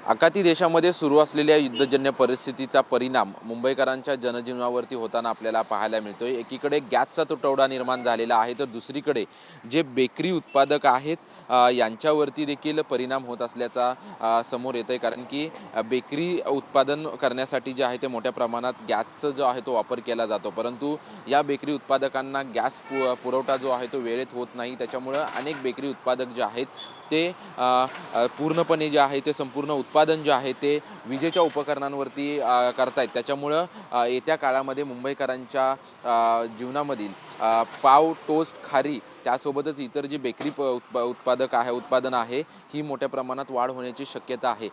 आखाती देशामध्ये सुरू असलेल्या युद्धजन्य परिस्थितीचा परिणाम मुंबईकरांच्या जनजीवनावरती होताना आपल्याला पाहायला मिळतोय। एकीकडे गॅसचा तुटवडा निर्माण झालेला आहे, तर दुसरीकडे जे बेकरी उत्पादक आहेत यांच्यावरती देखील परिणाम होत असल्याचा समोर येतोय। कारण की बेकरी उत्पादन करण्यासाठी जे आहे ते मोठ्या प्रमाणात गॅसचा जो आहे तो वापर केला जातो, परंतु या बेकरी उत्पादकांना गॅस पुरवठा जो आहे तो वेळेत होत नाही। त्याच्यामुळे अनेक बेकरी उत्पादक जे आहेत ते पूर्णपणे जे आहे ते संपूर्ण उत्पादन जे आहे ते विजेच्या उपकरणांवरती करतायत। त्याच्यामुळं येत्या काळामध्ये मुंबईकरांच्या जीवनामधील पाव, टोस्ट, खारी त्यासोबतच इतर जी बेकरी उत्पादन आहे ही मोठ्या प्रमाणात वाढ होण्याची शक्यता आहे।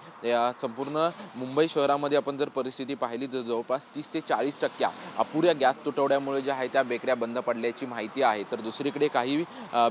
संपूर्ण मुंबई शहरामध्ये आपण जर परिस्थिती पाहिली तर जवळपास 30 ते 40% अपुऱ्या गॅस तुटवड्यामुळे जे आहे त्या बेकऱ्या बंद पडल्याची माहिती आहे। तर दुसरीकडे काही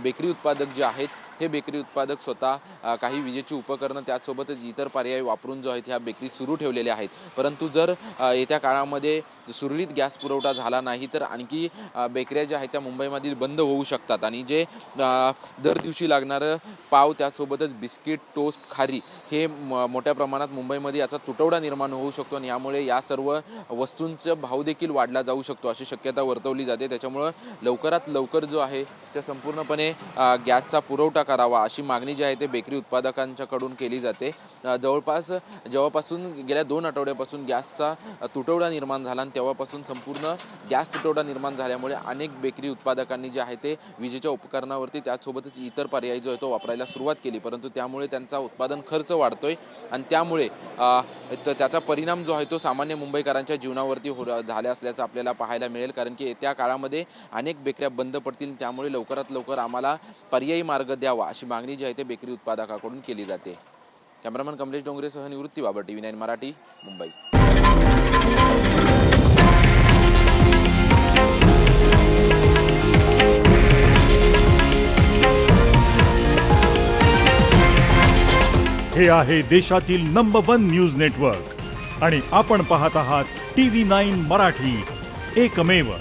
बेकरी उत्पादक जे आहेत हे बेकरी उत्पादक स्वतः काही विजेची उपकरणं त्यासोबतच इतर पर्याय वापरून जो आहेत ह्या बेकरी सुरू ठेवलेल्या आहेत। परंतु जर येत्या काळामध्ये सुरळीत गॅस पुरवठा झाला नाही तर आणखी बेकऱ्या ज्या आहेत त्या मुंबईमधील बंद होऊ शकतात आणि जे दर दिवशी लागणारं पाव त्यासोबतच बिस्किट, टोस्ट, खारी हे मोठ्या प्रमाणात मुंबईमध्ये याचा तुटवडा निर्माण होऊ शकतो आणि यामुळे या सर्व वस्तूंचा भाव देखील वाढला जाऊ शकतो अशी शक्यता वर्तवली जाते। त्याच्यामुळे लवकरात लवकर जो आहे ते संपूर्णपणे गॅसचा पुरवठा करावा अशी मागणी जी आहे ते बेकरी उत्पादकांच्याकडून केली जाते। जवळपास जेव्हापासून गेल्या 2 आठवड्यापासून गॅसचा तुटवडा निर्माण झाला आणि तेव्हापासून संपूर्ण गॅस तुटवडा निर्माण झाल्यामुळे अनेक बेकरी उत्पादकांनी जे आहे ते विजेच्या उपकरणावरती त्यासोबतच इतर पर्याय जो आहे तो वापरायला सुरुवात केली, परंतु त्यामुळे त्यांचा उत्पादन खर्च वाढतोय आणि त्यामुळे त्याचा परिणाम जो आहे तो सामान्य मुंबईकरांच्या जीवनावरती झाला असल्याचं आपल्याला पाहायला मिळेल। कारण की येत्या काळामध्ये अनेक बेकऱ्या बंद पडतील, त्यामुळे लवकरात लवकर आम्हाला पर्यायी मार्ग द्यावा अशी मागणी जी आहे ते बेकरी उत्पादकाकडून केली जाते। कॅमेरामन कमलेश डोंगरेसह निवृत्ती बाबर, TV9 मराठी, मुंबई। हे आहे देशातील नंबर 1 न्यूज नेटवर्क आणि आपण पाहत आहात TV9 मराठी, एकमेव।